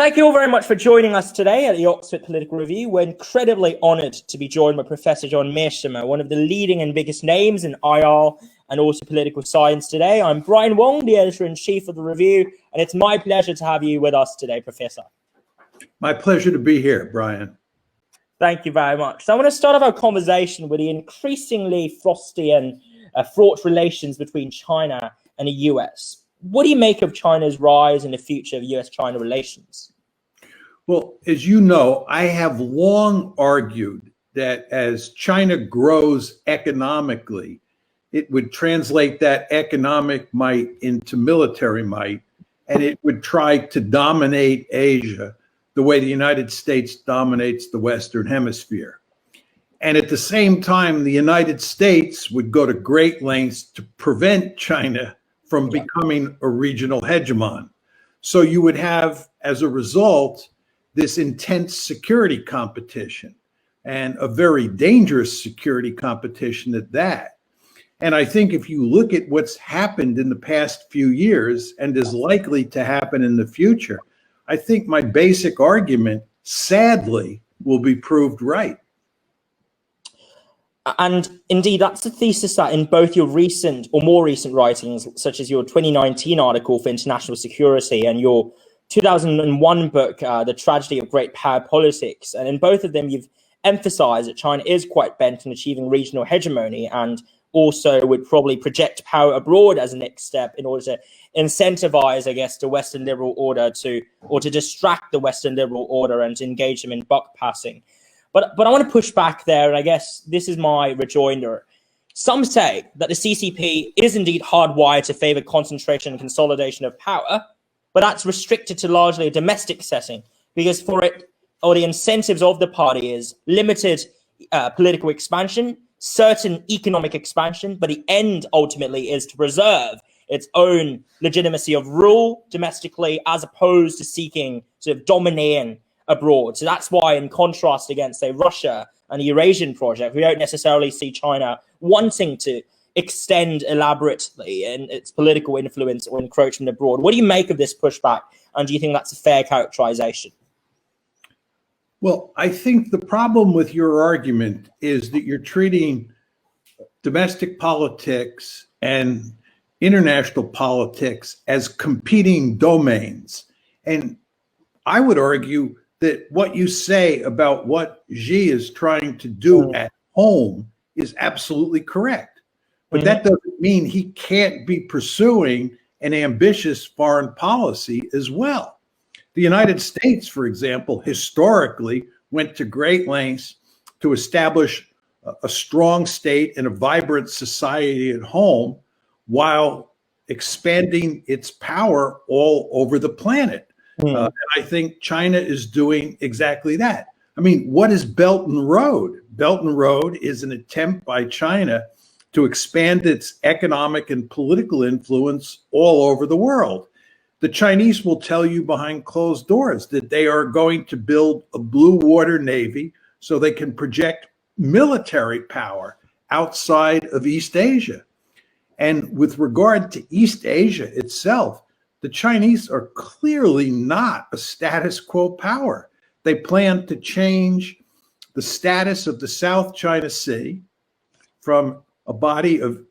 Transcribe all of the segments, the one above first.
Thank you all very much for joining us today at the Oxford Political Review. We're incredibly honoured to be joined by Professor John Mearsheimer, one of the leading and biggest names in IR and also political science today. I'm Brian Wong, the editor-in-chief of the review, and it's my pleasure to have you with us today, Professor. My pleasure to be here, Brian. Thank you very much. So I want to start off our conversation with the increasingly frosty and fraught relations between China and the US. What do you make of China's rise and the future of U.S.-China relations? Well, as you know, I have long argued that as China grows economically, it would translate that economic might into military might, and it would try to dominate Asia the way the United States dominates the Western Hemisphere. And at the same time, the United States would go to great lengths to prevent China from becoming a regional hegemon. So you would have, as a result, this intense security competition, and a very dangerous security competition at that. And I think if you look at what's happened in the past few years and is likely to happen in the future, I think my basic argument, sadly, will be proved right. And indeed, that's the thesis that in both your recent or more recent writings, such as your 2019 article for international security and your 2001 book, The Tragedy of Great Power Politics. And in both of them, you've emphasized that China is quite bent on achieving regional hegemony and also would probably project power abroad as a next step in order to incentivize, I guess, the Western liberal order to distract the Western liberal order and to engage them in buck passing. But I want to push back there, and I guess this is my rejoinder. Some say that the CCP is indeed hardwired to favor concentration and consolidation of power, but that's restricted to largely a domestic setting, because for it, or the incentives of the party is limited political expansion, certain economic expansion, but the end ultimately is to preserve its own legitimacy of rule domestically, as opposed to seeking sort of domineering abroad. So that's why, in contrast against, say, Russia and the Eurasian project, we don't necessarily see China wanting to extend elaborately in its political influence or encroachment abroad. What do you make of this pushback, and do you think that's a fair characterization? Well, I think the problem with your argument is that you're treating domestic politics and international politics as competing domains. And I would argue that what you say about what Xi is trying to do at home is absolutely correct. But that doesn't mean he can't be pursuing an ambitious foreign policy as well. The United States, for example, historically went to great lengths to establish a strong state and a vibrant society at home while expanding its power all over the planet. And I think China is doing exactly that. I mean, what is Belt and Road? Belt and Road is an attempt by China to expand its economic and political influence all over the world. The Chinese will tell you behind closed doors that they are going to build a blue water navy so they can project military power outside of East Asia. And with regard to East Asia itself, the Chinese are clearly not a status quo power. They plan to change the status of the South China Sea from a body of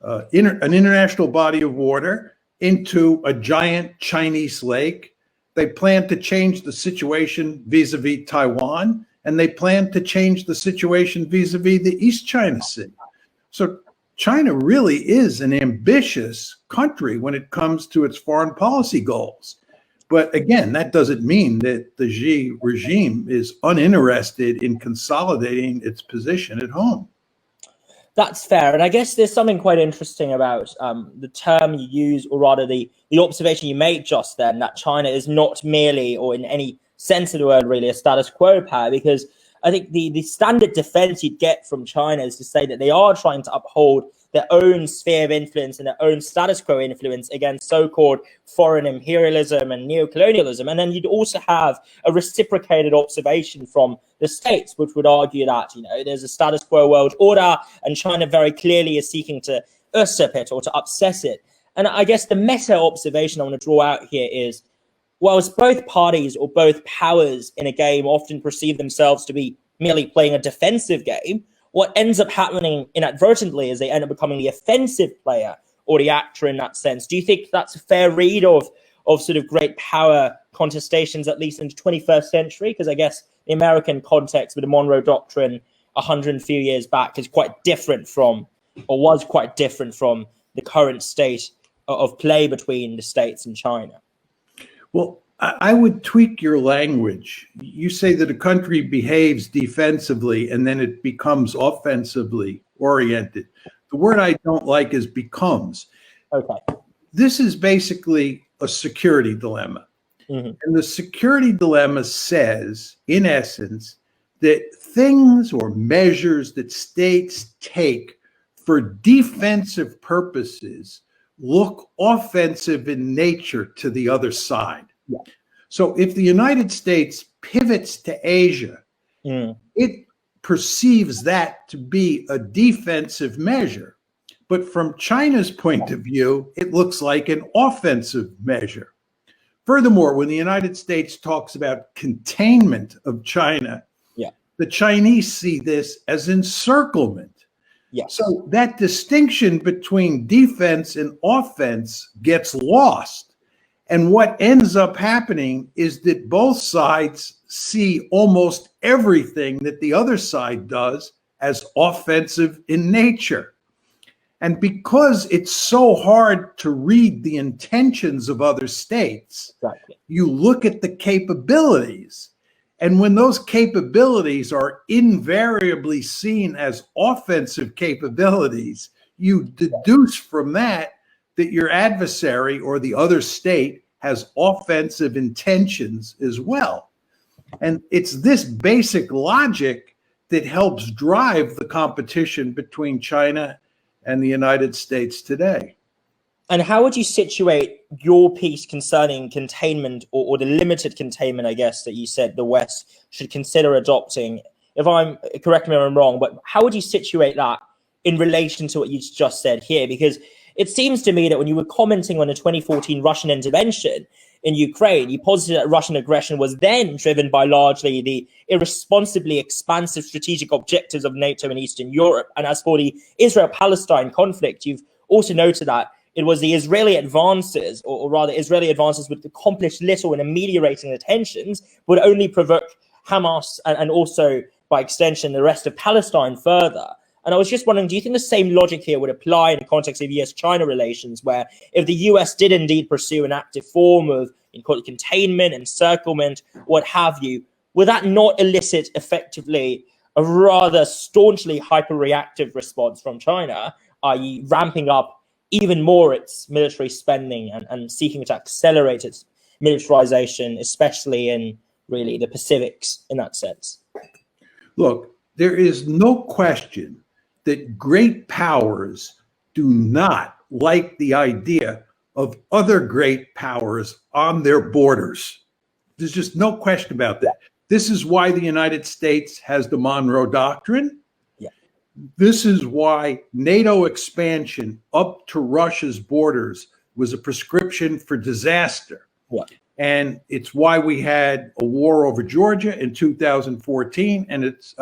an international body of water into a giant Chinese lake. They plan to change the situation vis-a-vis Taiwan, and they plan to change the situation vis-a-vis the East China Sea. So China really is an ambitious country when it comes to its foreign policy goals. But again, that doesn't mean that the Xi regime is uninterested in consolidating its position at home. That's fair. And I guess there's something quite interesting about the term you use, or rather the observation you made just then, that China is not merely, or in any sense of the word really, a status quo power, because I think the standard defense you'd get from China is to say that they are trying to uphold their own sphere of influence and their own status quo influence against so-called foreign imperialism and neocolonialism. And then you'd also have a reciprocated observation from the States, which would argue that, you know, there's a status quo world order and China very clearly is seeking to usurp it or to upset it. And I guess the meta observation I want to draw out here is, whilst both parties or both powers in a game often perceive themselves to be merely playing a defensive game, what ends up happening inadvertently is they end up becoming the offensive player or the actor in that sense. Do you think that's a fair read of sort of great power contestations, at least in the 21st century? Because I guess the American context with the Monroe Doctrine 100 and few years back is quite different from, or was quite different from, the current state of play between the States and China. Well, I would tweak your language. You say that a country behaves defensively and then it becomes offensively oriented. The word I don't like is becomes. Okay. This is basically a security dilemma. Mm-hmm. And the security dilemma says, in essence, that things or measures that states take for defensive purposes look offensive in nature to the other side. Yeah. So if the United States pivots to Asia, it perceives that to be a defensive measure. But from China's point of view, it looks like an offensive measure. Furthermore, when the United States talks about containment of China, the Chinese see this as encirclement. Yes. So that distinction between defense and offense gets lost. And what ends up happening is that both sides see almost everything that the other side does as offensive in nature. And because it's so hard to read the intentions of other states, you look at the capabilities. And when those capabilities are invariably seen as offensive capabilities, you deduce from that that your adversary or the other state has offensive intentions as well. And it's this basic logic that helps drive the competition between China and the United States today. And how would you situate your piece concerning containment or the limited containment, I guess, that you said the West should consider adopting? If I'm correct me if I'm wrong, but how would you situate that in relation to what you just said here? Because it seems to me that when you were commenting on the 2014 Russian intervention in Ukraine, you posited that Russian aggression was then driven by largely the irresponsibly expansive strategic objectives of NATO and Eastern Europe. And as for the Israel-Palestine conflict, you've also noted that it was the Israeli advances, or rather Israeli advances would accomplish little in ameliorating the tensions, would only provoke Hamas and also, by extension, the rest of Palestine further. And I was just wondering, do you think the same logic here would apply in the context of U.S. China relations, where if the U.S. did indeed pursue an active form of containment, encirclement, what have you, would that not elicit effectively a rather staunchly hyper-reactive response from China, i.e. ramping up even more its military spending and seeking to accelerate its militarization, especially in really the Pacifics in that sense? Look, there is no question that great powers do not like the idea of other great powers on their borders. There's just no question about that. This is why the United States has the Monroe Doctrine. This is why NATO expansion up to Russia's borders was a prescription for disaster. And it's why we had a war over Georgia in 2014, and it's,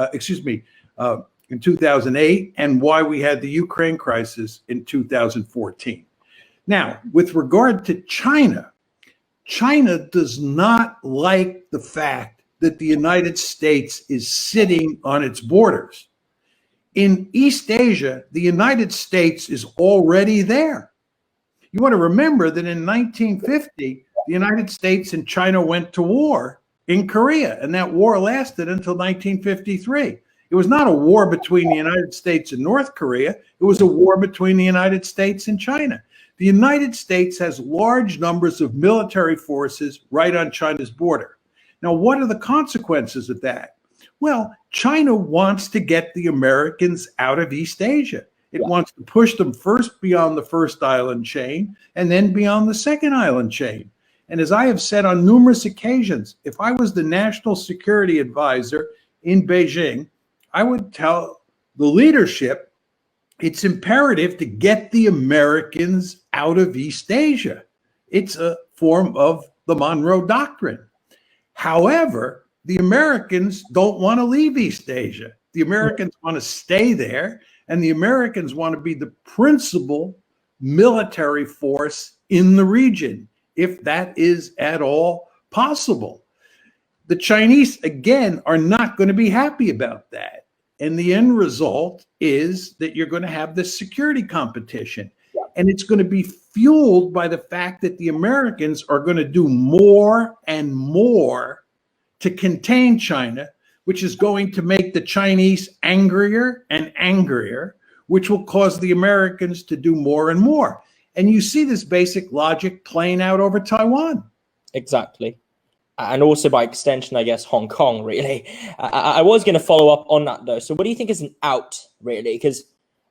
in 2008, and why we had the Ukraine crisis in 2014. Now, with regard to China, China does not like the fact that the United States is sitting on its borders. In East Asia, the United States is already there. You want to remember that in 1950, the United States and China went to war in Korea, and that war lasted until 1953. It was not a war between the United States and North Korea. It was a war between the United States and China. The United States has large numbers of military forces right on China's border. Now, what are the consequences of that? Well, China wants to get the Americans out of East Asia. It wants to push them first beyond the first island chain and then beyond the second island chain. And as I have said on numerous occasions, if I was the national security advisor in Beijing, I would tell the leadership it's imperative to get the Americans out of East Asia. It's a form of the Monroe Doctrine. However, the Americans don't want to leave East Asia. The Americans want to stay there, and the Americans want to be the principal military force in the region, if that is at all possible. The Chinese, again, are not going to be happy about that. And the end result is that you're going to have this security competition. And it's going to be fueled by the fact that the Americans are going to do more and more to contain China, which is going to make the Chinese angrier and angrier, which will cause the Americans to do more and more. And you see this basic logic playing out over Taiwan. Exactly. And also by extension, I guess, Hong Kong, really. I was going to follow up on that, though. So what do you think is an out, really? Because,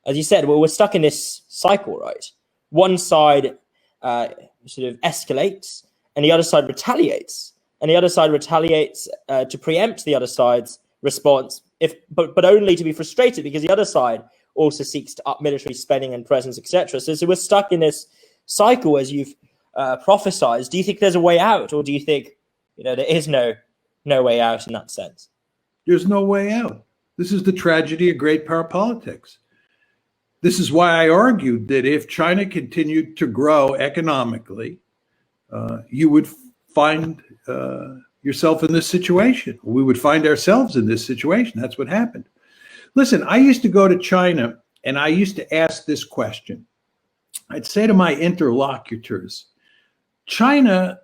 as you said, we're stuck in this cycle, right? One side sort of escalates, and the other side retaliates. And the other side retaliates to preempt the other side's response, but only to be frustrated, because the other side also seeks to up military spending and presence, etc. So we're stuck in this cycle, as you've prophesized. Do you think there's a way out, or do you think there is no way out in that sense? There's no way out. This is the tragedy of great power politics. This is why I argued that if China continued to grow economically, you would find yourself in this situation. We would find ourselves in this situation. That's what happened. Listen, I used to go to China and I used to ask this question. I'd say to my interlocutors, China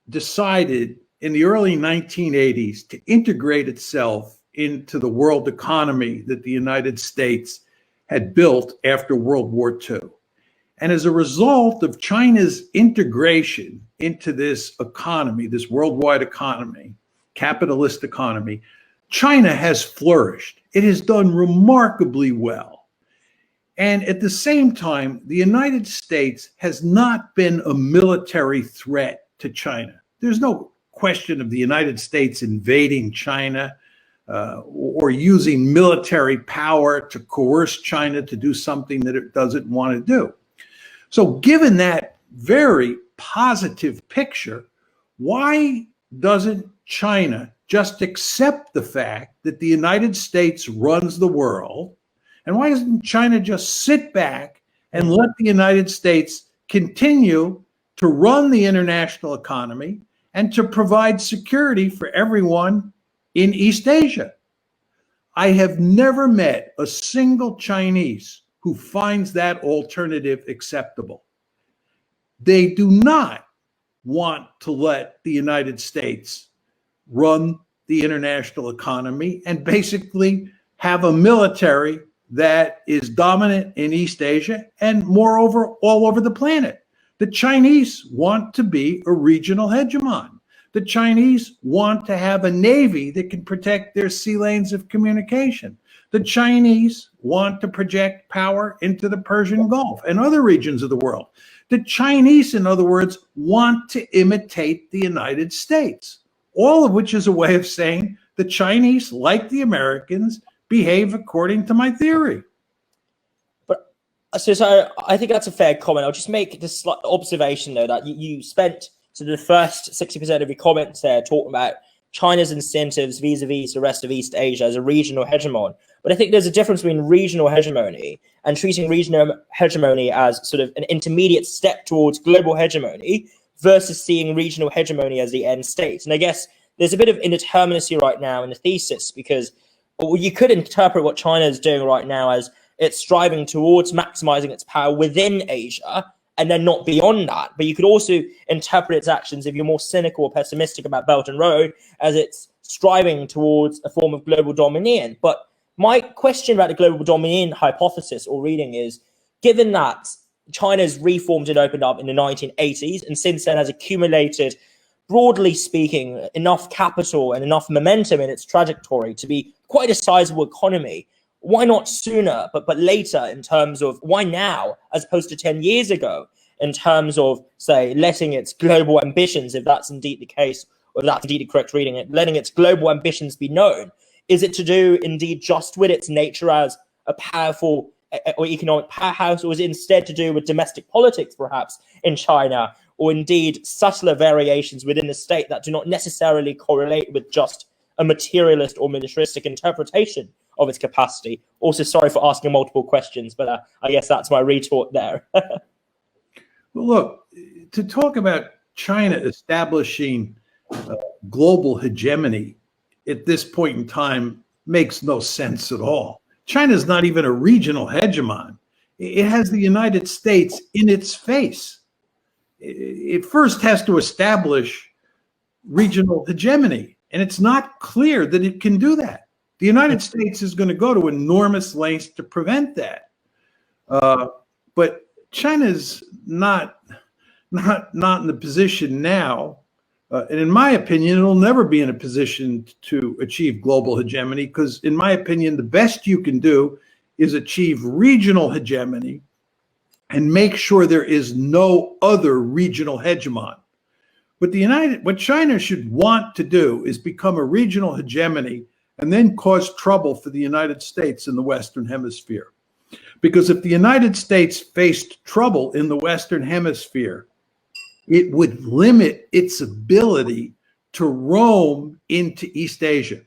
decided in the early 1980s to integrate itself into the world economy that the United States had built after World War II. And as a result of China's integration into this economy, this worldwide economy, capitalist economy, China has flourished. It has done remarkably well. And at the same time, the United States has not been a military threat to China. There's no question of the United States invading China or using military power to coerce China to do something that it doesn't want to do. So given that very positive picture, why doesn't China just accept the fact that the United States runs the world? And why doesn't China just sit back and let the United States continue to run the international economy and to provide security for everyone in East Asia? I have never met a single Chinese who finds that alternative acceptable. They do not want to let the United States run the international economy and basically have a military that is dominant in East Asia and moreover all over the planet. The Chinese want to be a regional hegemon. The Chinese want to have a navy that can protect their sea lanes of communication. The Chinese want to project power into the Persian Gulf and other regions of the world. The Chinese, in other words, want to imitate the United States, all of which is a way of saying the Chinese, like the Americans, behave according to my theory. But so I think that's a fair comment. I'll just make this slight observation, though, that you spent sort of the first 60% of your comments there talking about China's incentives vis-a-vis the rest of East Asia as a regional hegemon. But I think there's a difference between regional hegemony and treating regional hegemony as sort of an intermediate step towards global hegemony versus seeing regional hegemony as the end state. And I guess there's a bit of indeterminacy right now in the thesis, because you could interpret what China is doing right now as it's striving towards maximizing its power within Asia and then not beyond that. But you could also interpret its actions, if you're more cynical or pessimistic about Belt and Road, as it's striving towards a form of global dominion. But my question about the global dominion hypothesis or reading is, given that China's reformed and opened up in the 1980s and since then has accumulated, broadly speaking, enough capital and enough momentum in its trajectory to be quite a sizable economy, why not sooner, but later, in terms of why now, as opposed to 10 years ago, in terms of, say, letting its global ambitions, if that's indeed the case, or if that's indeed the correct reading, letting its global ambitions be known? Is it to do indeed just with its nature as a powerful or economic powerhouse, or is it instead to do with domestic politics, perhaps, in China, or indeed subtler variations within the state that do not necessarily correlate with just a materialist or militaristic interpretation of its capacity? Also, sorry for asking multiple questions, but I guess that's my retort there. Well, look, to talk about China establishing global hegemony at this point in time makes no sense at all. China is not even a regional hegemon. It has the United States in its face. It first has to establish regional hegemony, and it's not clear that it can do that. The United States is going to go to enormous lengths to prevent that. But China's not in the position now, and in my opinion, it'll never be in a position to achieve global hegemony, because in my opinion, the best you can do is achieve regional hegemony and make sure there is no other regional hegemon. But what China should want to do is become a regional hegemony and then cause trouble for the United States in the Western Hemisphere. Because if the United States faced trouble in the Western Hemisphere, it would limit its ability to roam into East Asia.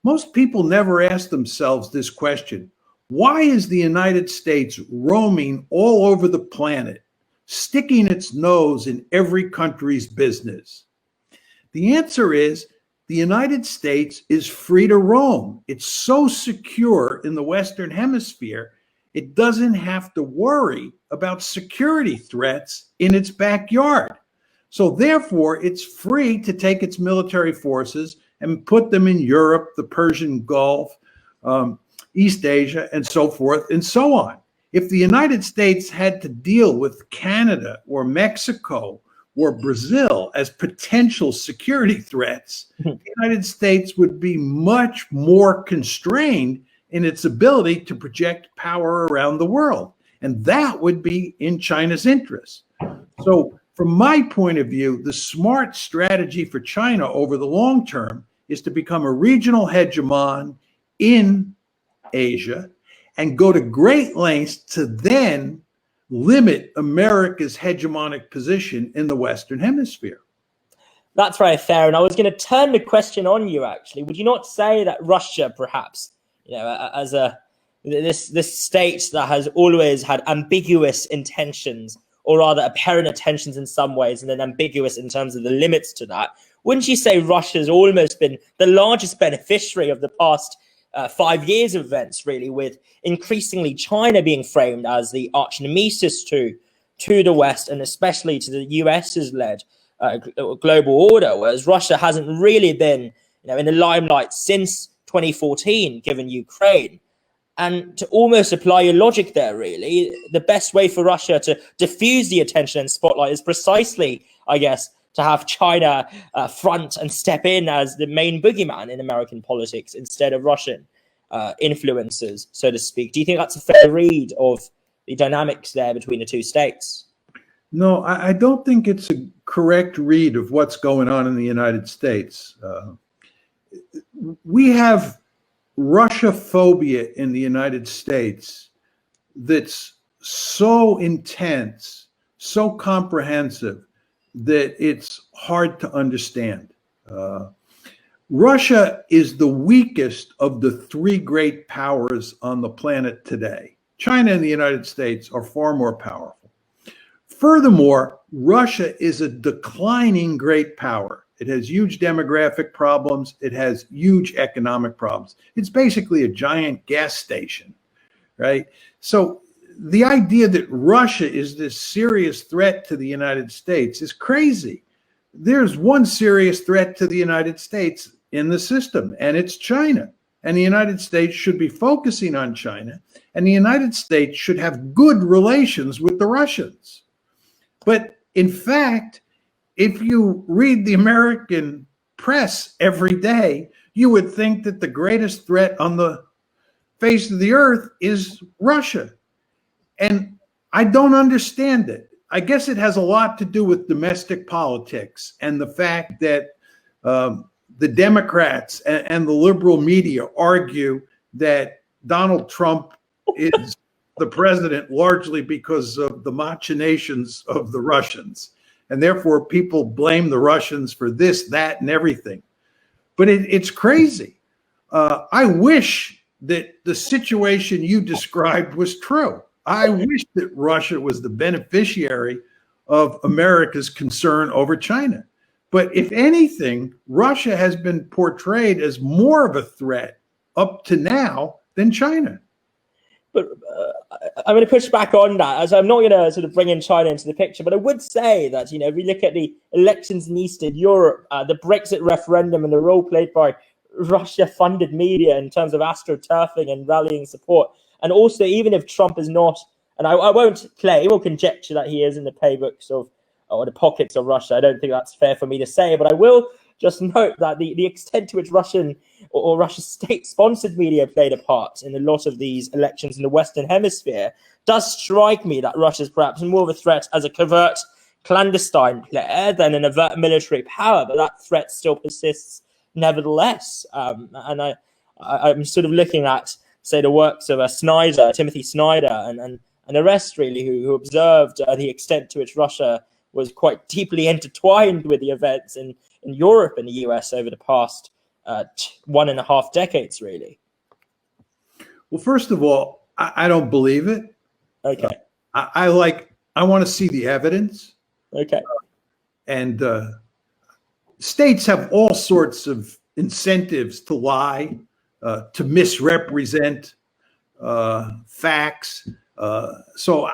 Most people never ask themselves this question: why is the United States roaming all over the planet, sticking its nose in every country's business? The answer is the United States is free to roam. It's so secure in the Western Hemisphere, it doesn't have to worry about security threats in its backyard. So therefore, it's free to take its military forces and put them in Europe, the Persian Gulf, East Asia, and so forth and so on. If the United States had to deal with Canada or Mexico or Brazil as potential security threats, the United States would be much more constrained in its ability to project power around the world. And that would be in China's interest. So from my point of view, the smart strategy for China over the long term is to become a regional hegemon in Asia and go to great lengths to then limit America's hegemonic position in the Western Hemisphere. That's very fair. And I was going to turn the question on you, actually. Would you not say that Russia, perhaps, as this state that has always had ambiguous intentions, or rather apparent intentions in some ways, and then ambiguous in terms of the limits to that, wouldn't you say Russia's almost been the largest beneficiary of the past 5 years of events, really, with increasingly China being framed as the arch nemesis to the West, and especially to the US's led global order, whereas Russia hasn't really been in the limelight since 2014, given Ukraine. And to almost apply your logic there, really, the best way for Russia to diffuse the attention and spotlight is precisely, I guess, to have China front and step in as the main boogeyman in American politics instead of Russian influencers, so to speak. Do you think that's a fair read of the dynamics there between the two states? No, I don't think it's a correct read of what's going on in the United States. We have Russia phobia in the United States that's so intense, so comprehensive, that it's hard to understand. Russia is the weakest of the three great powers on the planet today. China and the United States are far more powerful. Furthermore, Russia is a declining great power. It has huge demographic problems. It has huge economic problems. It's basically a giant gas station, right? So the idea that Russia is this serious threat to the United States is crazy. There's one serious threat to the United States in the system, and it's China. And the United States should be focusing on China, and the United States should have good relations with the Russians. But in fact, if you read the American press every day, you would think that the greatest threat on the face of the earth is Russia. And I don't understand it. I guess it has a lot to do with domestic politics and the fact that the Democrats and the liberal media argue that Donald Trump is the president largely because of the machinations of the Russians. and therefore people blame the Russians for this, that, and everything. But it's crazy. I wish that the situation you described was true. I wish that Russia was the beneficiary of America's concern over China. But if anything, Russia has been portrayed as more of a threat up to now than China. But I'm going to push back on that, as I'm not going to sort of bring in China into the picture. But I would say that, if we look at the elections in Eastern Europe, the Brexit referendum, and the role played by Russia-funded media in terms of astroturfing and rallying support, and also even if Trump is not, and I won't claim or conjecture that he is in the playbooks of or the pockets of Russia. I don't think that's fair for me to say, but I will just note that the extent to which Russian or Russia's state-sponsored media played a part in a lot of these elections in the Western Hemisphere does strike me that Russia is perhaps more of a threat as a covert, clandestine player than an overt military power, but that threat still persists nevertheless. And I'm sort of looking at, say, the works of Timothy Snyder, and the rest, really, who observed the extent to which Russia was quite deeply intertwined with the events in Europe and the US over the past 1.5 decades, really. Well, first of all, I don't believe it. Okay. I want to see the evidence. Okay. And states have all sorts of incentives to lie, to misrepresent facts. So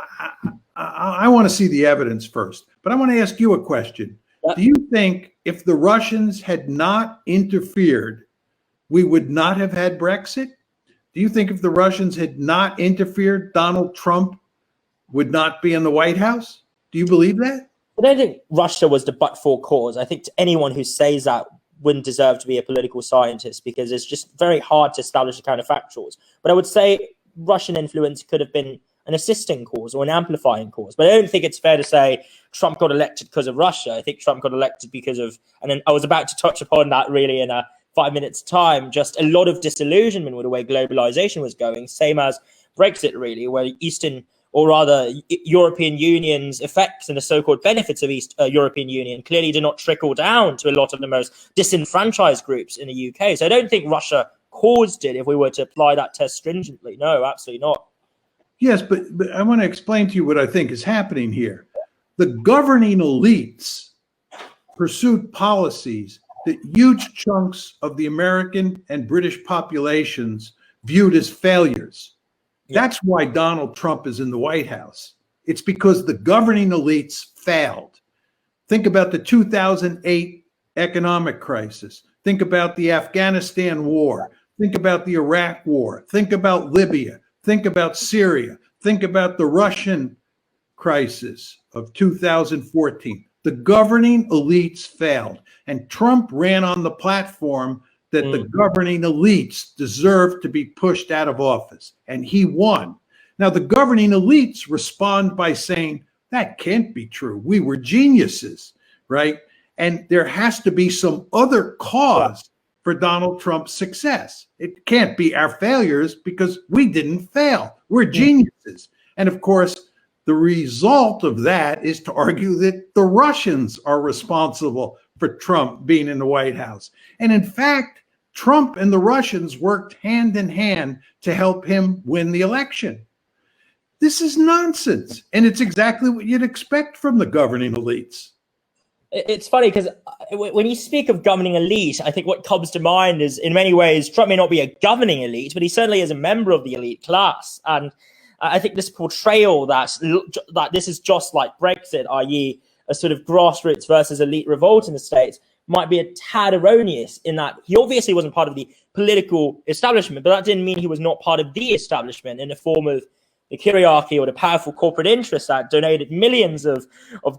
I want to see the evidence first. But I want to ask you a question. Do you think if the Russians had not interfered, we would not have had Brexit? Do you think if the Russians had not interfered, Donald Trump would not be in the White House? Do you believe that? I don't think Russia was the but-for cause. I think to anyone who says that wouldn't deserve to be a political scientist, because it's just very hard to establish the counterfactuals. But I would say Russian influence could have been an assisting cause or an amplifying cause. But I don't think it's fair to say Trump got elected because of Russia. I think Trump got elected because of, and then I was about to touch upon that really in 5 minutes time, just a lot of disillusionment with the way globalization was going, same as Brexit really, where Eastern, or rather European Union's effects and the so-called benefits of European Union clearly did not trickle down to a lot of the most disenfranchised groups in the UK. So I don't think Russia caused it if we were to apply that test stringently. No, absolutely not. Yes, but I want to explain to you what I think is happening here. The governing elites pursued policies that huge chunks of the American and British populations viewed as failures. Yeah. That's why Donald Trump is in the White House. It's because the governing elites failed. Think about the 2008 economic crisis. Think about the Afghanistan war. Think about the Iraq war. Think about Libya. Think about Syria. Think about the Russian crisis of 2014. The governing elites failed. And Trump ran on the platform that the governing elites deserve to be pushed out of office. And he won. Now, the governing elites respond by saying, that can't be true. We were geniuses, right? And there has to be some other cause for Donald Trump's success. It can't be our failures because we didn't fail. We're geniuses. And of course, the result of that is to argue that the Russians are responsible for Trump being in the White House. And in fact, Trump and the Russians worked hand in hand to help him win the election. This is nonsense. And it's exactly what you'd expect from the governing elites. It's funny because when you speak of governing elite, I think what comes to mind is, in many ways, Trump may not be a governing elite, but he certainly is a member of the elite class. And I think this portrayal that this is just like Brexit, i.e. a sort of grassroots versus elite revolt in the States, might be a tad erroneous in that he obviously wasn't part of the political establishment, but that didn't mean he was not part of the establishment in the form of the kyriarchy or the powerful corporate interests that donated millions of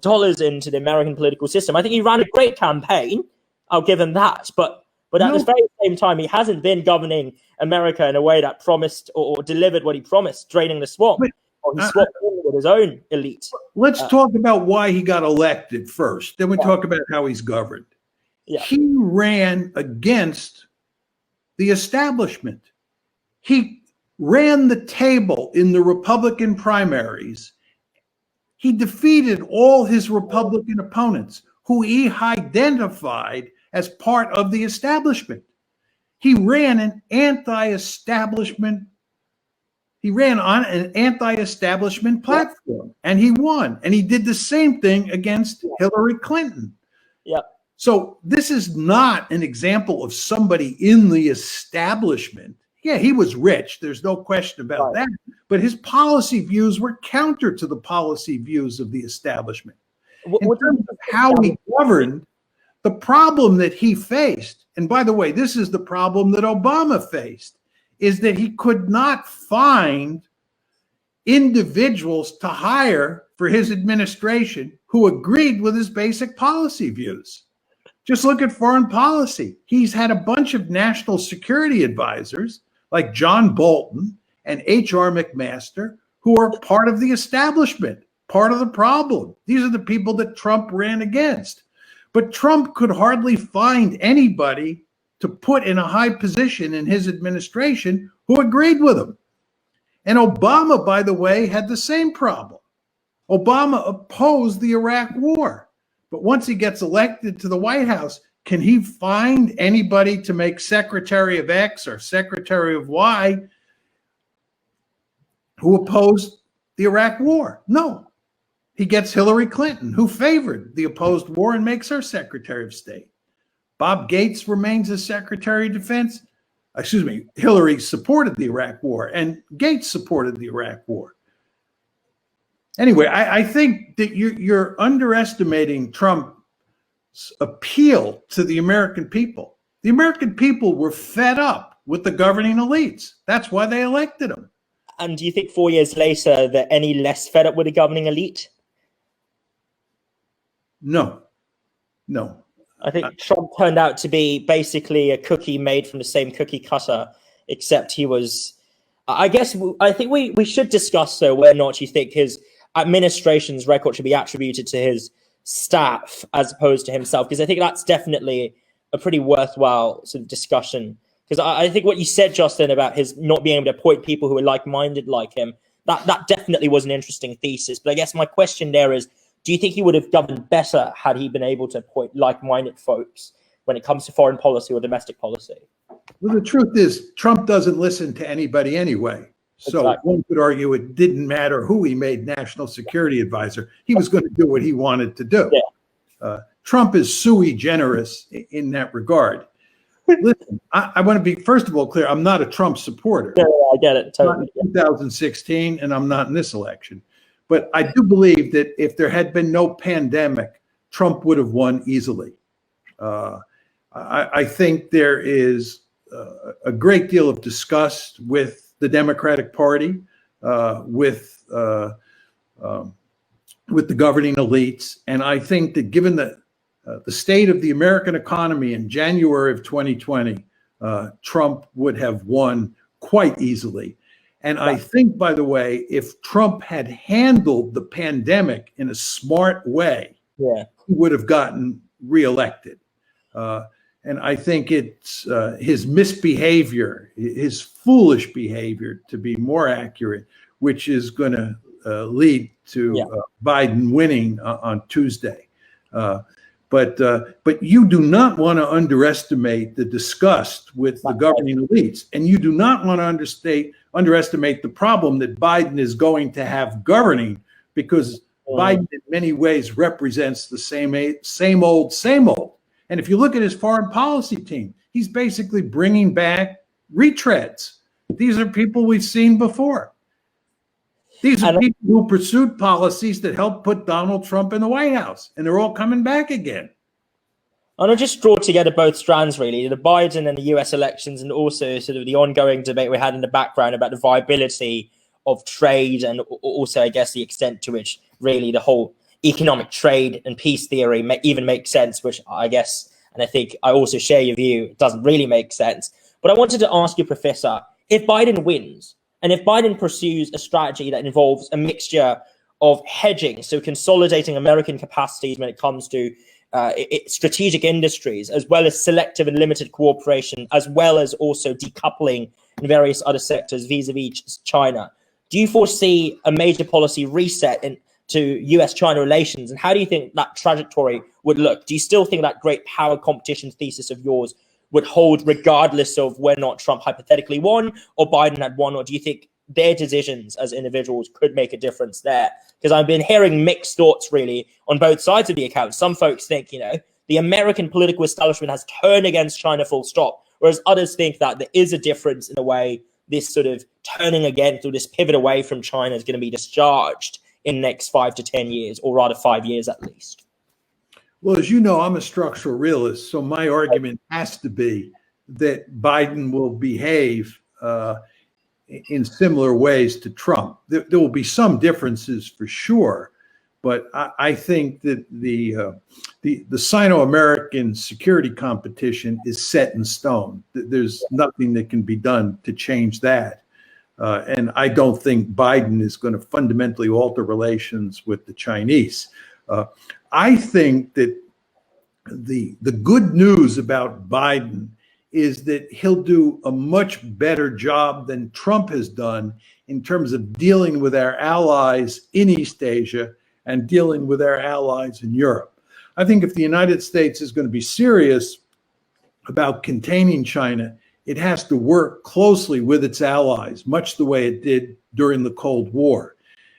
dollars into the American political system. I think he ran a great campaign. I'll give him that. But at the very same time, he hasn't been governing America in a way that promised or delivered what he promised, draining the swamp. Or he swapped in with his own elite. Let's talk about why he got elected first. Then we talk about how he's governed. Yeah. He ran against the establishment. He ran the table in the Republican primaries He defeated all his Republican opponents, who he identified as part of the establishment. He ran an anti-establishment. He ran on an anti-establishment platform, and he won. And he did the same thing against Hillary Clinton. Yeah. So this is not an example of somebody in the establishment. Yeah, he was rich. There's no question about that. But his policy views were counter to the policy views of the establishment. In terms of how he governed, the problem that he faced, and by the way, this is the problem that Obama faced, is that he could not find individuals to hire for his administration who agreed with his basic policy views. Just look at foreign policy. He's had a bunch of national security advisors like John Bolton and H.R. McMaster, who are part of the establishment, part of the problem. These are the people that Trump ran against. But Trump could hardly find anybody to put in a high position in his administration who agreed with him. And Obama, by the way, had the same problem. Obama opposed the Iraq War. But once he gets elected to the White House, can he find anybody to make Secretary of X or Secretary of Y who opposed the Iraq War? No. He gets Hillary Clinton, who favored the opposed war and makes her Secretary of State. Bob Gates remains as Secretary of Defense. Excuse me, Hillary supported the Iraq War and Gates supported the Iraq War. Anyway, I think that you're underestimating Trump's appeal to the American people. The American people were fed up with the governing elites. That's why they elected him. And do you think 4 years later they're any less fed up with the governing elite? No, no. I think Trump turned out to be basically a cookie made from the same cookie cutter, except he was, I think we should discuss, though, whether or not you think his administration's record should be attributed to his staff as opposed to himself, because I think that's definitely a pretty worthwhile sort of discussion. Because I think what you said, Justin, about his not being able to appoint people who are like-minded like him, that definitely was an interesting thesis. But I guess my question there is, do you think he would have governed better had he been able to appoint like-minded folks when it comes to foreign policy or domestic policy? Well, the truth is, Trump doesn't listen to anybody anyway. So Exactly. one could argue it didn't matter who he made national security advisor. He was going to do what he wanted to do. Yeah. Trump is sui generis in that regard. Listen, I want to be, first of all, clear. I'm not a Trump supporter. Yeah, I get it. Totally. I'm not in 2016, and I'm not in this election. But I do believe that if there had been no pandemic, Trump would have won easily. I think there is a great deal of disgust with the Democratic Party, with the governing elites, and I think that given the state of the American economy in January of 2020, Trump would have won quite easily. And I think, by the way, if Trump had handled the pandemic in a smart way, he would have gotten reelected. And I think it's his misbehavior, his foolish behavior, to be more accurate, which is going to lead to Biden winning on Tuesday. But you do not want to underestimate the disgust with the governing elites, and you do not want to underestimate the problem that Biden is going to have governing, because Biden in many ways represents the same old. And if you look at his foreign policy team, he's basically bringing back retreads. These are people we've seen before. These are people who pursued policies that helped put Donald Trump in the White House, and they're all coming back again. And I'll just draw together both strands, really, the Biden and the US elections, and also sort of the ongoing debate we had in the background about the viability of trade, and also, I guess, the extent to which really the whole economic trade and peace theory even makes sense, which I guess, and I think I also share your view, it doesn't really make sense. But I wanted to ask you, Professor, if Biden wins, and if Biden pursues a strategy that involves a mixture of hedging, so consolidating American capacities when it comes to strategic industries, as well as selective and limited cooperation, as well as also decoupling in various other sectors vis-a-vis China, do you foresee a major policy reset in to U.S. China relations? And how do you think that trajectory would look? Do you still think that great power competition thesis of yours would hold regardless of whether or not Trump hypothetically won or Biden had won? Or do you think their decisions as individuals could make a difference there? Because I've been hearing mixed thoughts really on both sides of the account. Some folks think, the American political establishment has turned against China full stop, whereas others think that there is a difference in the way this sort of turning against or this pivot away from China is going to be discharged in the next 5 to 10 years, or rather 5 years at least. Well, as you know, I'm a structural realist, so my argument has to be that Biden will behave in similar ways to Trump. There will be some differences for sure, but I think that the Sino-American security competition is set in stone. There's nothing that can be done to change that. And I don't think Biden is going to fundamentally alter relations with the Chinese. I think that the good news about Biden is that he'll do a much better job than Trump has done in terms of dealing with our allies in East Asia and dealing with our allies in Europe. I think if the United States is going to be serious about containing China, it has to work closely with its allies, much the way it did during the Cold War.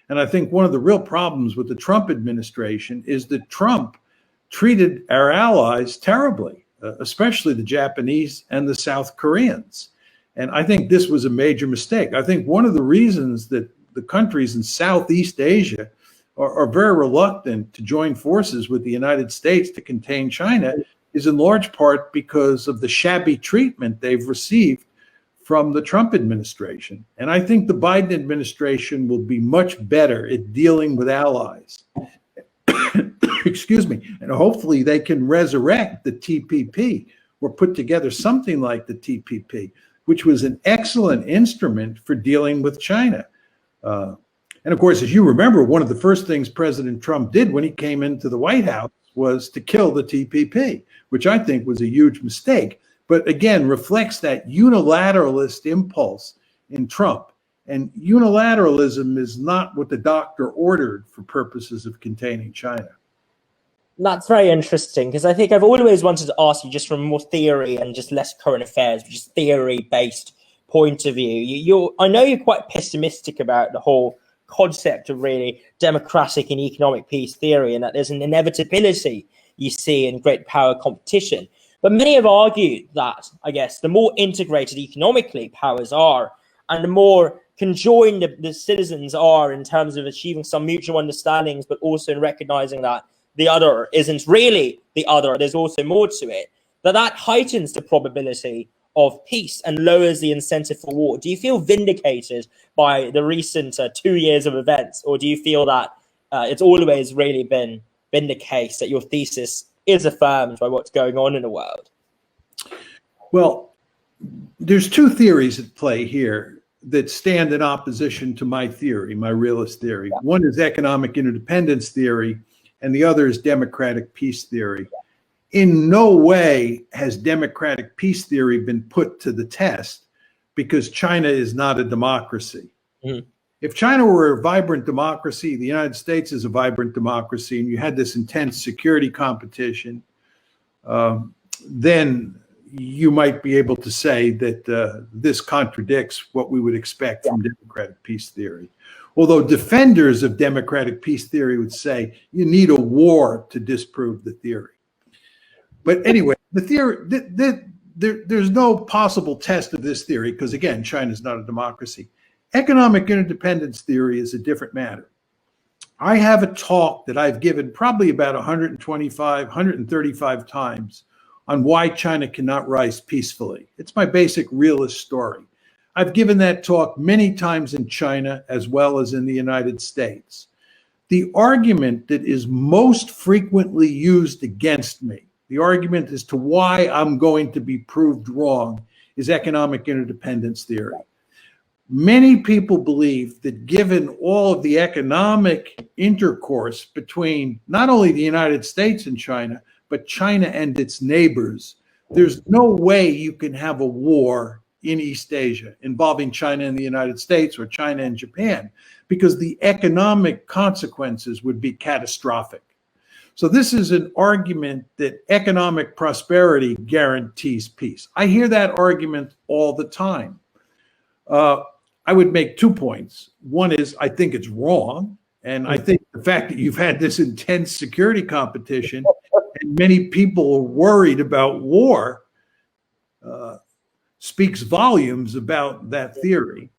And I think one of the real problems with the Trump administration is that Trump treated our allies terribly, especially the Japanese and the South Koreans. And I think this was a major mistake. I think one of the reasons that the countries in Southeast Asia are very reluctant to join forces with the United States to contain China is in large part because of the shabby treatment they've received from the Trump administration. And I think the Biden administration will be much better at dealing with allies. Excuse me. And hopefully they can resurrect the TPP or put together something like the TPP, which was an excellent instrument for dealing with China. And of course, as you remember, one of the first things President Trump did when he came into the White House was to kill the TPP, which I think was a huge mistake, but again, reflects that unilateralist impulse in Trump. And unilateralism is not what the doctor ordered for purposes of containing China. That's very interesting, because I think I've always wanted to ask you, just from more theory and just less current affairs, just theory-based point of view. I know you're quite pessimistic about the whole concept of really democratic and economic peace theory, and that there's an inevitability you see in great power competition. But many have argued that, I guess, the more integrated economically powers are, and the more conjoined the citizens are in terms of achieving some mutual understandings, but also in recognizing that the other isn't really the other, there's also more to it, that heightens the probability of peace and lowers the incentive for war. Do you feel vindicated by the recent 2 years of events, or do you feel that it's always really been the case that your thesis is affirmed by what's going on in the world? Well, there's two theories at play here that stand in opposition to my theory, my realist theory. One is economic interdependence theory, and the other is democratic peace theory. In no way has democratic peace theory been put to the test, because China is not a democracy. Mm-hmm. If China were a vibrant democracy, the United States is a vibrant democracy, and you had this intense security competition, then you might be able to say that this contradicts what we would expect from democratic peace theory. Although defenders of democratic peace theory would say you need a war to disprove the theory. But anyway, the theory, there's no possible test of this theory because, again, China is not a democracy. Economic interdependence theory is a different matter. I have a talk that I've given probably about 125, 135 times on why China cannot rise peacefully. It's my basic realist story. I've given that talk many times in China as well as in the United States. The argument that is most frequently used against me, the argument as to why I'm going to be proved wrong, is economic interdependence theory. Many people believe that given all of the economic intercourse between not only the United States and China, but China and its neighbors, there's no way you can have a war in East Asia involving China and the United States or China and Japan, because the economic consequences would be catastrophic. So this is an argument that economic prosperity guarantees peace. I hear that argument all the time. I would make 2 points. One is I think it's wrong. And I think the fact that you've had this intense security competition and many people are worried about war speaks volumes about that theory.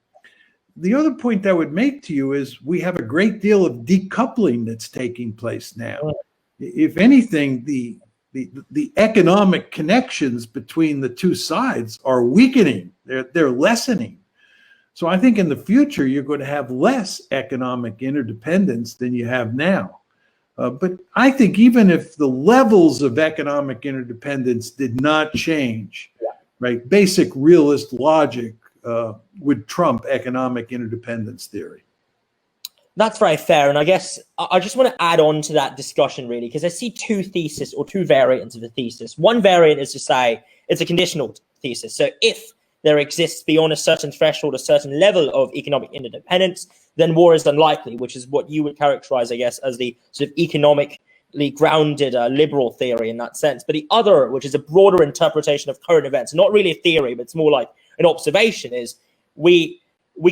The other point I would make to you is we have a great deal of decoupling that's taking place now. If anything, the economic connections between the two sides are weakening. They're lessening. So I think in the future, you're going to have less economic interdependence than you have now. But I think even if the levels of economic interdependence did not change, right, basic realist logic would trump economic interdependence theory. That's very fair. And I guess I just want to add on to that discussion, really, because I see two theses or two variants of the thesis. One variant is to say it's a conditional thesis. So if there exists beyond a certain threshold, a certain level of economic interdependence, then war is unlikely, which is what you would characterize, I guess, as the sort of economically grounded liberal theory in that sense. But the other, which is a broader interpretation of current events, not really a theory, but it's more like an observation, is we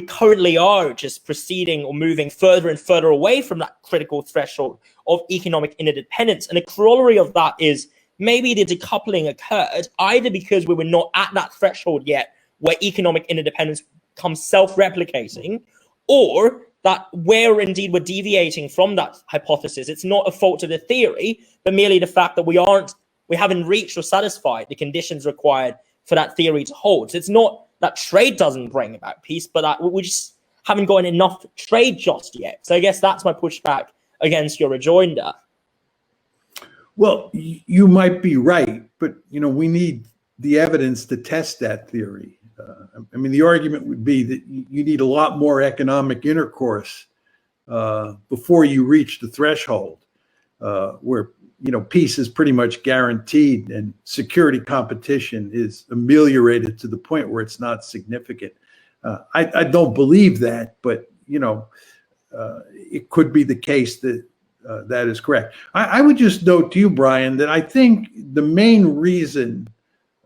currently are just proceeding or moving further and further away from that critical threshold of economic interdependence. And a corollary of that is maybe the decoupling occurred either because we were not at that threshold yet where economic interdependence becomes self-replicating, or that where indeed we're deviating from that hypothesis, it's not a fault of the theory, but merely the fact that we haven't reached or satisfied the conditions required for that theory to hold. So it's not that trade doesn't bring about peace, but that we just haven't gotten enough trade just yet. So I guess that's my pushback against your rejoinder. Well, you might be right, but we need the evidence to test that theory. I mean, the argument would be that you need a lot more economic intercourse before you reach the threshold where peace is pretty much guaranteed and security competition is ameliorated to the point where it's not significant. I don't believe that, but it could be the case that that is correct. I would just note to you, Brian, that I think the main reason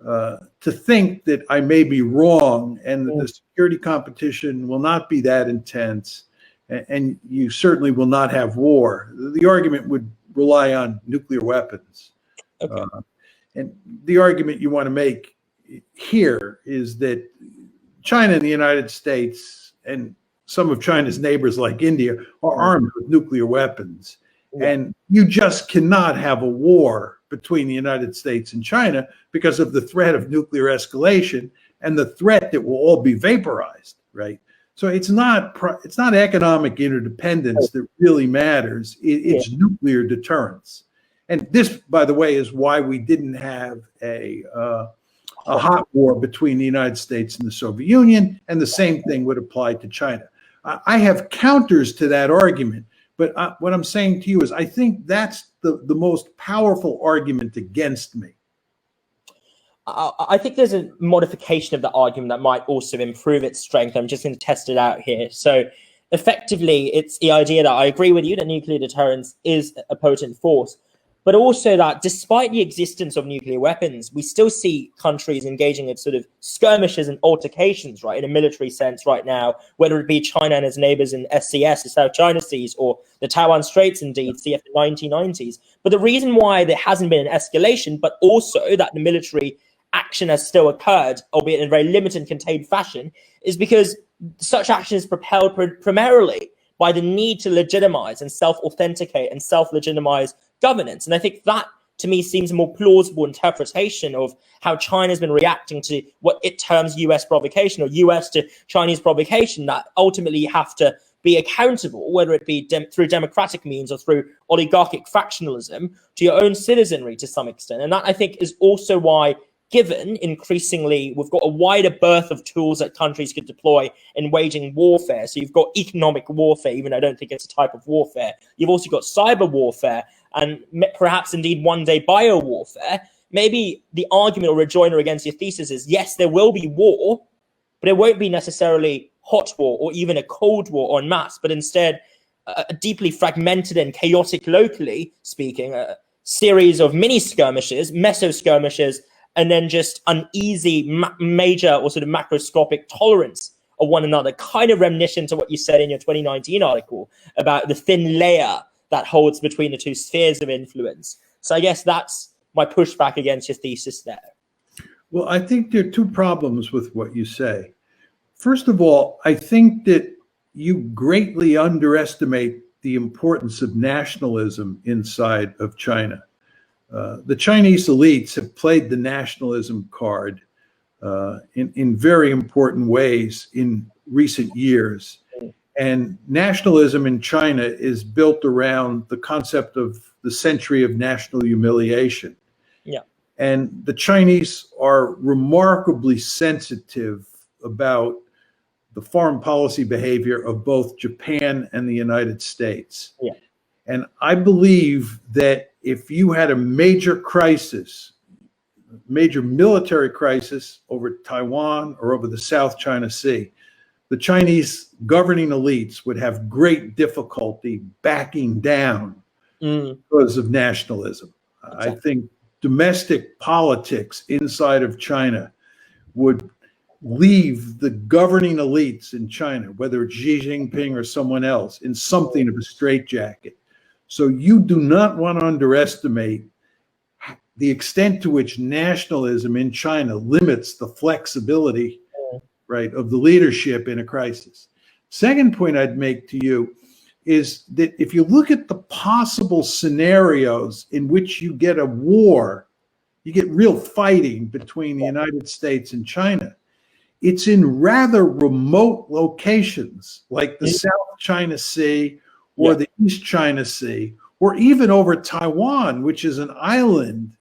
to think that I may be wrong and that the security competition will not be that intense and you certainly will not have war, the argument would rely on nuclear weapons. Okay. And the argument you want to make here is that China and the United States and some of China's neighbors like India are armed with nuclear weapons. And you just cannot have a war between the United States and China because of the threat of nuclear escalation and the threat that will all be vaporized, right? So it's not economic interdependence that really matters. It's nuclear deterrence. And this, by the way, is why we didn't have a hot war between the United States and the Soviet Union, and the same thing would apply to China. I have counters to that argument, but what I'm saying to you is I think that's the most powerful argument against me. I think there's a modification of the argument that might also improve its strength. I'm just going to test it out here. So effectively, it's the idea that I agree with you that nuclear deterrence is a potent force, but also that despite the existence of nuclear weapons, we still see countries engaging in sort of skirmishes and altercations, right, in a military sense right now, whether it be China and its neighbors in SCS, the South China Seas, or the Taiwan Straits, indeed, CF the 1990s. But the reason why there hasn't been an escalation, but also that the military action has still occurred, albeit in a very limited and contained fashion, is because such action is propelled primarily by the need to legitimize and self-authenticate and self-legitimize governance. And I think that, to me, seems a more plausible interpretation of how China's been reacting to what it terms U.S. provocation, or U.S. to Chinese provocation, that ultimately have to be accountable, whether it be through democratic means or through oligarchic factionalism, to your own citizenry to some extent. And that, I think, is also why, given increasingly we've got a wider berth of tools that countries could deploy in waging warfare. So you've got economic warfare, even though I don't think it's a type of warfare. You've also got cyber warfare and perhaps indeed one day bio warfare. Maybe the argument or rejoinder against your thesis is, yes, there will be war, but it won't be necessarily hot war or even a cold war en masse, but instead a deeply fragmented and chaotic, locally speaking, a series of mini skirmishes, meso skirmishes, and then just uneasy major or sort of macroscopic tolerance of one another, kind of reminiscent to what you said in your 2019 article about the thin layer that holds between the two spheres of influence. So I guess that's my pushback against your thesis there. Well, I think there are two problems with what you say. First of all, I think that you greatly underestimate the importance of nationalism inside of China. The Chinese elites have played the nationalism card in very important ways in recent years. And nationalism in China is built around the concept of the century of national humiliation. Yeah. And the Chinese are remarkably sensitive about the foreign policy behavior of both Japan and the United States. Yeah. And I believe that if you had a major crisis, major military crisis over Taiwan or over the South China Sea, the Chinese governing elites would have great difficulty backing down because of nationalism. Exactly. I think domestic politics inside of China would leave the governing elites in China, whether it's Xi Jinping or someone else, in something of a straitjacket. So you do not want to underestimate the extent to which nationalism in China limits the flexibility, right, of the leadership in a crisis. Second point I'd make to you is that if you look at the possible scenarios in which you get a war, you get real fighting between the United States and China, it's in rather remote locations like the South China Sea or the East China Sea, or even over Taiwan, which is an island,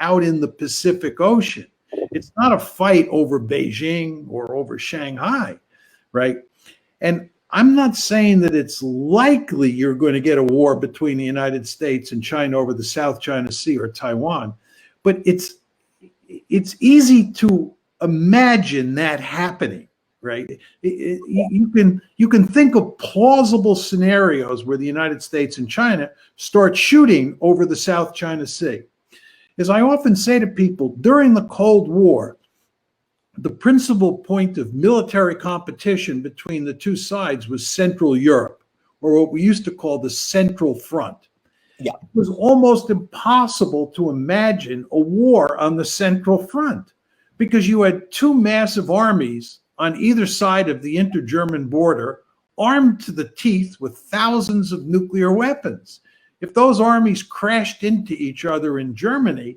out in the Pacific Ocean. It's not a fight over Beijing or over Shanghai, right? And I'm not saying that it's likely you're going to get a war between the United States and China over the South China Sea or Taiwan, but it's easy to imagine that happening, right? You can think of plausible scenarios where the United States and China start shooting over the South China Sea. As I often say to people, during the Cold War, the principal point of military competition between the two sides was Central Europe, or what we used to call the Central Front. Yeah. It was almost impossible to imagine a war on the Central Front because you had two massive armies on either side of the inter-German border, armed to the teeth with thousands of nuclear weapons. If those armies crashed into each other in Germany,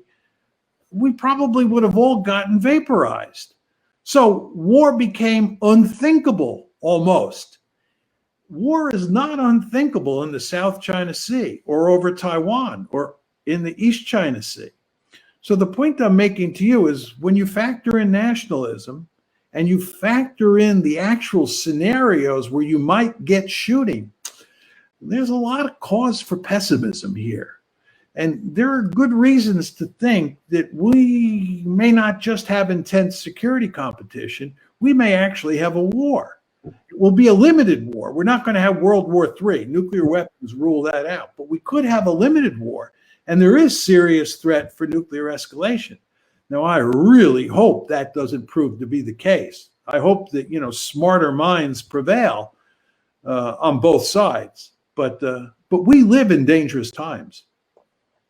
we probably would have all gotten vaporized. So war became unthinkable almost. War is not unthinkable in the South China Sea or over Taiwan or in the East China Sea. So the point I'm making to you is when you factor in nationalism and you factor in the actual scenarios where you might get shooting, there's a lot of cause for pessimism here. And there are good reasons to think that we may not just have intense security competition, we may actually have a war. It will be a limited war. We're not going to have World War III. Nuclear weapons rule that out. But we could have a limited war. And there is serious threat for nuclear escalation. Now, I really hope that doesn't prove to be the case. I hope that, smarter minds prevail on both sides. But we live in dangerous times.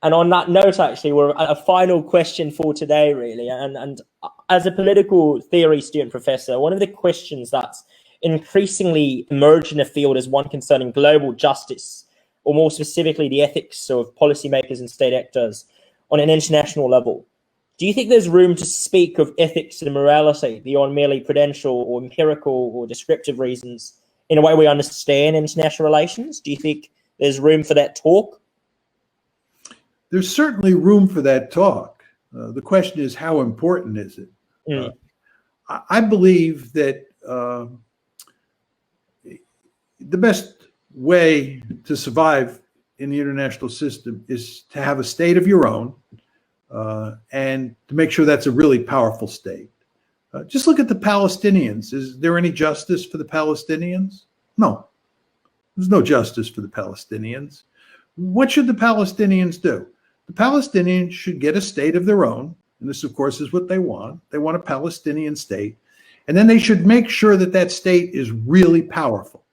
And on that note, actually, we're at a final question for today, really. And as a political theory student professor, one of the questions that's increasingly emerged in the field is one concerning global justice, or more specifically, the ethics of policymakers and state actors on an international level. Do you think there's room to speak of ethics and morality beyond merely prudential or empirical or descriptive reasons in a way we understand international relations? Do you think there's room for that talk? There's certainly room for that talk. The question is, how important is it? I believe that the best way to survive in the international system is to have a state of your own and to make sure that's a really powerful state. Just look at the Palestinians. Is there any justice for the Palestinians? No, there's no justice for the Palestinians. What should the Palestinians do? The Palestinians should get a state of their own. And this, of course, is what they want. They want a Palestinian state. And then they should make sure that that state is really powerful.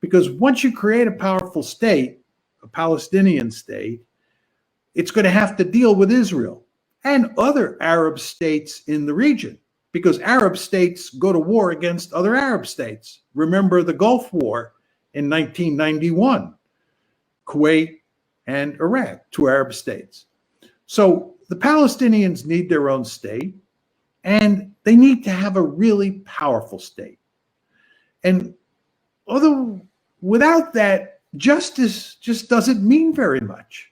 Because once you create a powerful state, a Palestinian state, it's going to have to deal with Israel and other Arab states in the region, because Arab states go to war against other Arab states. Remember the Gulf War in 1991, Kuwait and Iraq, two Arab states. So the Palestinians need their own state, and they need to have a really powerful state. And although without that, justice just doesn't mean very much.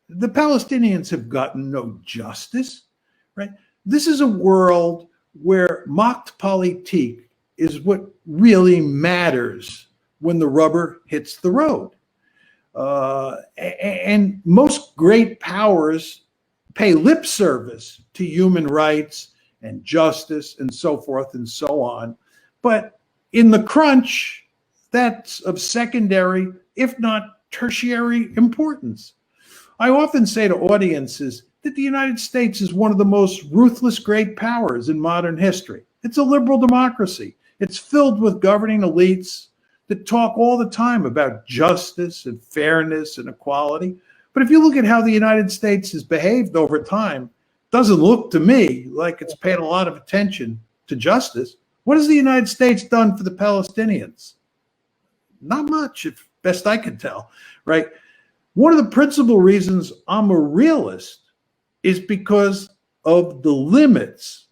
The Palestinians have gotten no justice, right? This is a world where Machtpolitik is what really matters when the rubber hits the road. And most great powers pay lip service to human rights and justice and so forth and so on. But in the crunch, that's of secondary, if not tertiary importance. I often say to audiences that the United States is one of the most ruthless great powers in modern history. It's a liberal democracy. It's filled with governing elites that talk all the time about justice and fairness and equality. But if you look at how the United States has behaved over time, it doesn't look to me like it's paid a lot of attention to justice. What has the United States done for the Palestinians? Not much, if best I can tell, right? One of the principal reasons I'm a realist is because of the limits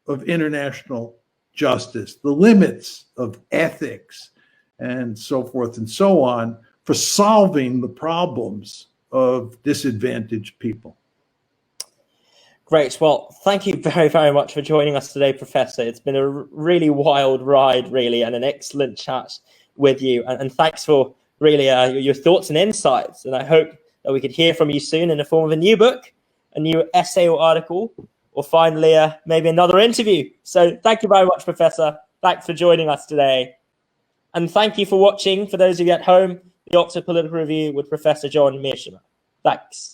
of international justice, the limits of ethics, and so forth and so on for solving the problems of disadvantaged people. Great. Well, thank you very, very much for joining us today, Professor. It's been a really wild ride, really, and an excellent chat with you. And thanks for really your thoughts and insights. And I hope that we could hear from you soon in the form of a new book, a new essay or article, or finally maybe another interview. So thank you very much, Professor. Thanks for joining us today. And thank you for watching, for those of you at home, the Oxford Political Review with Professor John Mearsheimer. Thanks.